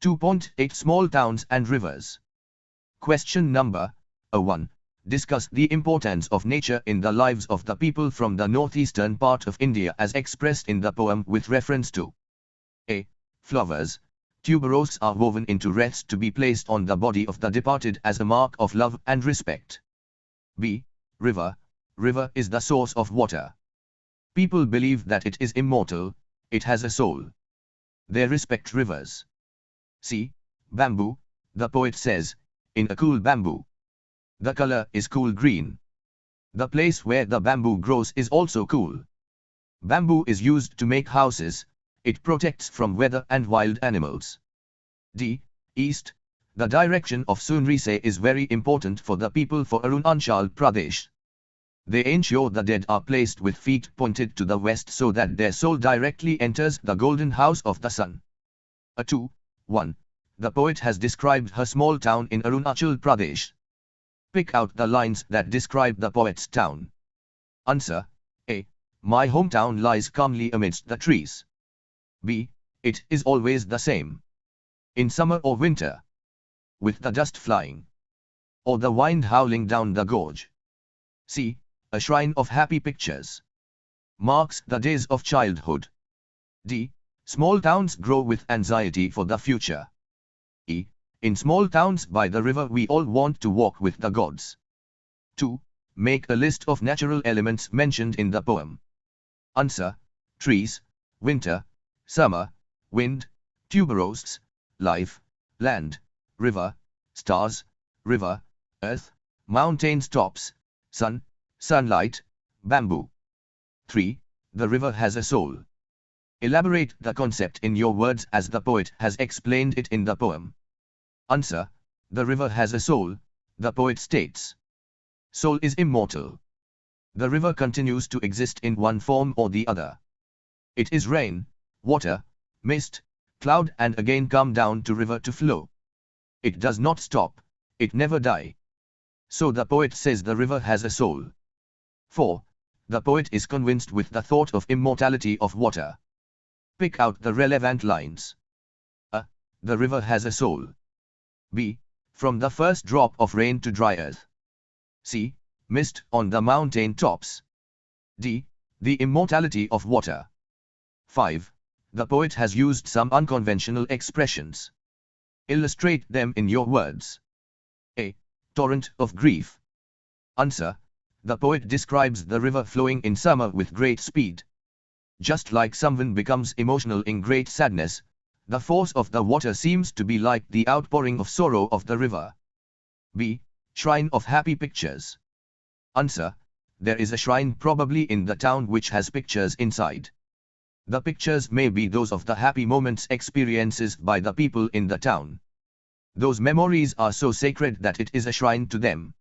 2.8 Small towns and rivers. Question number 1. Discuss the importance of nature in the lives of the people from the northeastern part of India as expressed in the poem with reference to A. Flowers. Tuberoses are woven into wreaths to be placed on the body of the departed as a mark of love and respect. B. River. River is the source of water. People believe that it is immortal, it has a soul. They respect rivers. C. Bamboo. The poet says, in a cool bamboo. The color is cool green. The place where the bamboo grows is also cool. Bamboo is used to make houses, it protects from weather and wild animals. D. East. The direction of sunrise is very important for the people for Arunachal Pradesh. They ensure the dead are placed with feet pointed to the west so that their soul directly enters the golden house of the sun. 2. 1. The poet has described her small town in Arunachal Pradesh. Pick out the lines that describe the poet's town. Answer. A. My hometown lies calmly amidst the trees. B. It is always the same. In summer or winter. With the dust flying. Or the wind howling down the gorge. C. A shrine of happy pictures. Marks the days of childhood. D. Small towns grow with anxiety for the future. E. In small towns by the river we all want to walk with the gods. 2. Make a list of natural elements mentioned in the poem. Answer. Trees, winter, summer, wind, tuberoses, life, land, river, stars, river, earth, mountains tops, sun, sunlight, bamboo. 3. The river has a soul. Elaborate the concept in your words as the poet has explained it in the poem. Answer. The river has a soul, the poet states. Soul is immortal. The river continues to exist in one form or the other. It is rain, water, mist, cloud and again come down to river to flow. It does not stop, it never die. So the poet says the river has a soul. 4. The poet is convinced with the thought of immortality of water. Pick out the relevant lines. A. The river has a soul. B. From the first drop of rain to dry earth. C. Mist on the mountain tops. D. The immortality of water. 5. The poet has used some unconventional expressions. Illustrate them in your words. A. Torrent of grief. Answer. The poet describes the river flowing in summer with great speed. Just like someone becomes emotional in great sadness, the force of the water seems to be like the outpouring of sorrow of the river. B. Shrine of happy pictures. Answer. There is a shrine probably in the town which has pictures inside. The pictures may be those of the happy moments experiences by the people in the town. Those memories are so sacred that it is a shrine to them.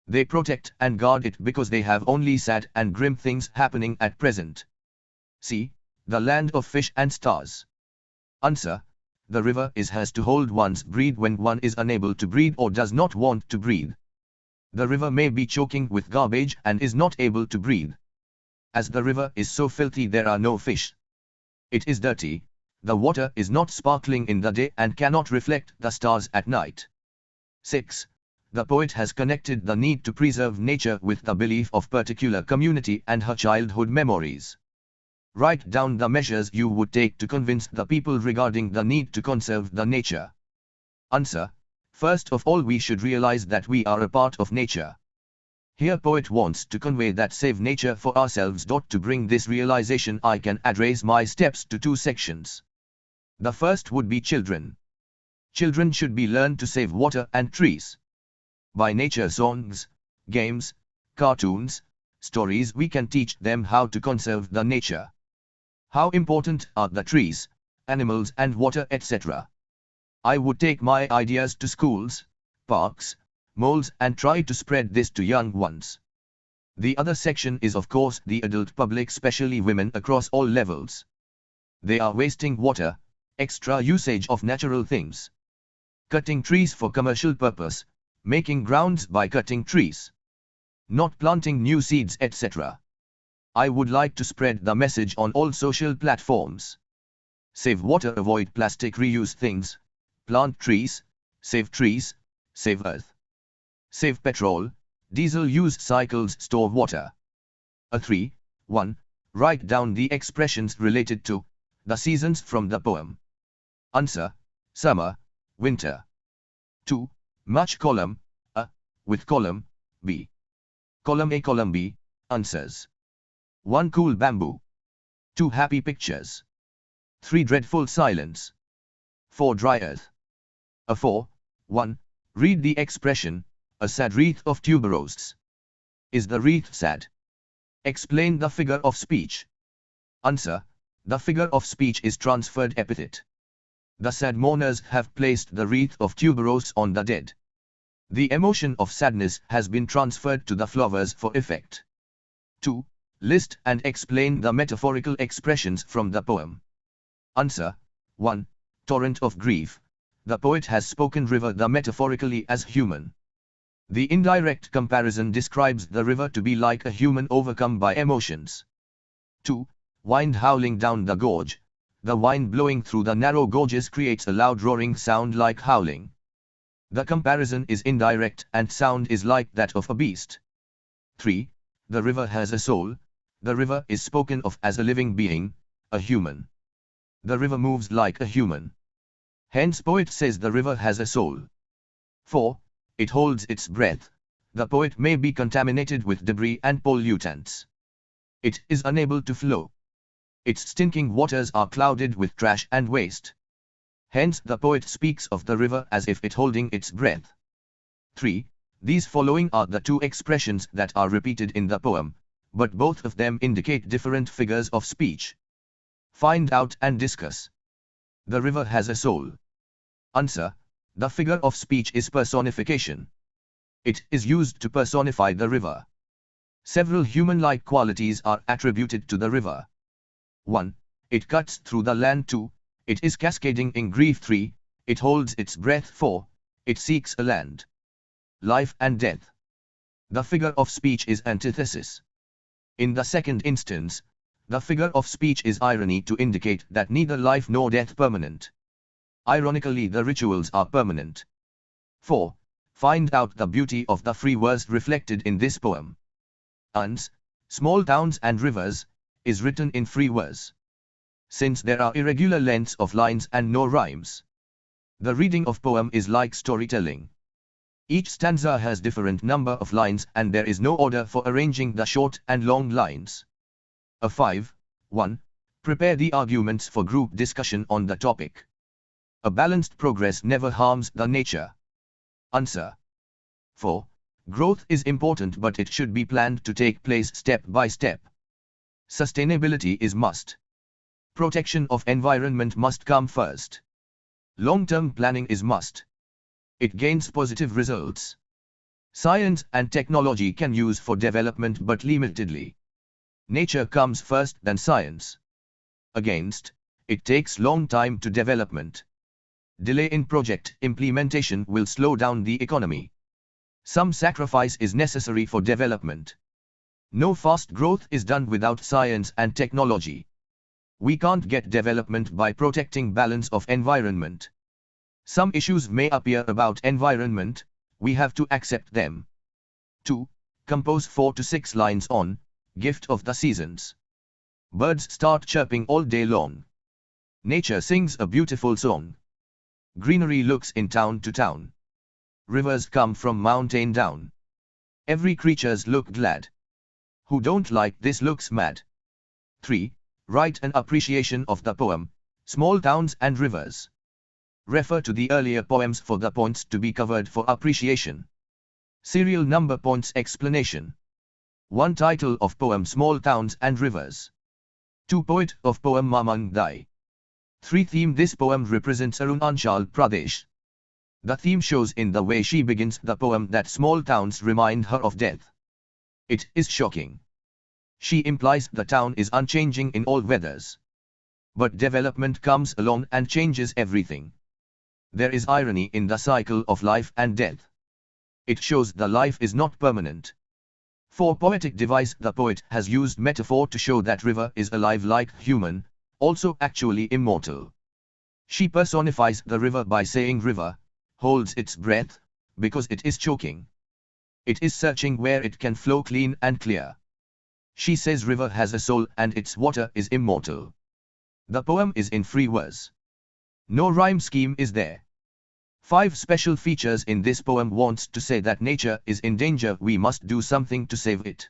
They protect and guard it because they have only sad and grim things happening at present. C. The land of fish and stars. Answer. The river has to hold one's breath when one is unable to breathe or does not want to breathe. The river may be choking with garbage and is not able to breathe. As the river is so filthy there are no fish. It is dirty, the water is not sparkling in the day and cannot reflect the stars at night. 6. The poet has connected the need to preserve nature with the belief of particular community and her childhood memories. Write down the measures you would take to convince the people regarding the need to conserve the nature. Answer. First of all we should realize that we are a part of nature. Here poet wants to convey that save nature for ourselves. To bring this realization I can address my steps to 2 sections. The first would be children. Children should be learned to save water and trees. By nature songs, games, cartoons, stories we can teach them how to conserve the nature. How important are the trees, animals and water etc. I would take my ideas to schools, parks, malls and try to spread this to young ones. The other section is of course the adult public, especially women across all levels. They are wasting water, extra usage of natural things. Cutting trees for commercial purpose, making grounds by cutting trees. Not planting new seeds etc. I would like to spread the message on all social platforms. Save water, avoid plastic, reuse things, plant trees, save earth. Save petrol, diesel use cycles store water. 3. 1. Write down the expressions related to the seasons from the poem. Answer: summer, winter. 2. Match column A with column B. Column A, column B. Answers: 1. Cool bamboo. 2. Happy pictures. 3. Dreadful silence. 4. Dry earth. 4. 1. Read the expression, a sad wreath of tuberoses. Is the wreath sad? Explain the figure of speech. Answer: the figure of speech is transferred epithet. The sad mourners have placed the wreath of tuberoses on the dead. The emotion of sadness has been transferred to the flowers for effect. 2. List and explain the metaphorical expressions from the poem. Answer: 1. Torrent of grief. The poet has spoken river the metaphorically as human. The indirect comparison describes the river to be like a human overcome by emotions. 2. Wind howling down the gorge. The wind blowing through the narrow gorges creates a loud roaring sound like howling. The comparison is indirect and sound is like that of a beast. 3. The river has a soul. The river is spoken of as a living being, a human. The river moves like a human. Hence poet says the river has a soul. 4. It holds its breath. The poet may be contaminated with debris and pollutants. It is unable to flow. Its stinking waters are clouded with trash and waste. Hence the poet speaks of the river as if it holding its breath. 3. These following are the two expressions that are repeated in the poem, but both of them indicate different figures of speech. Find out and discuss. The river has a soul. Answer: the figure of speech is personification. It is used to personify the river. Several human-like qualities are attributed to the river. 1. It cuts through the land. 2. It is cascading in grief. 3. It holds its breath. 4. It seeks a land. Life and death. The figure of speech is antithesis. In the second instance, the figure of speech is irony to indicate that neither life nor death permanent. Ironically, the rituals are permanent. 4. Find out the beauty of the free verse reflected in this poem. Ans, small towns and rivers, is written in free verse. Since there are irregular lengths of lines and no rhymes, the reading of poem is like storytelling. Each stanza has different number of lines and there is no order for arranging the short and long lines. 5. 1. Prepare the arguments for group discussion on the topic. A balanced progress never harms the nature. Answer: 4. Growth is important but it should be planned to take place step by step. Sustainability is must. Protection of environment must come first. Long-term planning is must. It gains positive results. Science and technology can use for development but limitedly. Nature comes first then science. Against, it takes long time to development. Delay in project implementation will slow down the economy. Some sacrifice is necessary for development. No fast growth is done without science and technology. We can't get development by protecting balance of environment. Some issues may appear about environment, we have to accept them. 2. Compose 4 to 6 lines on gift of the seasons. Birds start chirping all day long. Nature sings a beautiful song. Greenery looks in town to town. Rivers come from mountain down. Every creatures look glad. Who don't like this looks mad. 3. Write an appreciation of the poem, Small Towns and Rivers. Refer to the earlier poems for the points to be covered for appreciation. Serial number points explanation. 1. Title of poem Small Towns and Rivers. 2. Poet of poem Mamang Dai. 3. Theme. This poem represents Arunachal Pradesh. The theme shows in the way she begins the poem that small towns remind her of death. It is shocking. She implies the town is unchanging in all weathers. But development comes along and changes everything. There is irony in the cycle of life and death. It shows the life is not permanent. For poetic device, the poet has used metaphor to show that river is alive like human, also actually immortal. She personifies the river by saying river holds its breath because it is choking. It is searching where it can flow clean and clear. She says river has a soul and its water is immortal. The poem is in free verse. No rhyme scheme is there. 5 special features in this poem wants to say that nature is in danger, we must do something to save it.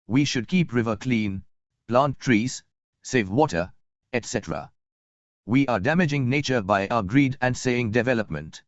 We should keep river clean, plant trees, save water, etc. We are damaging nature by our greed and saying development.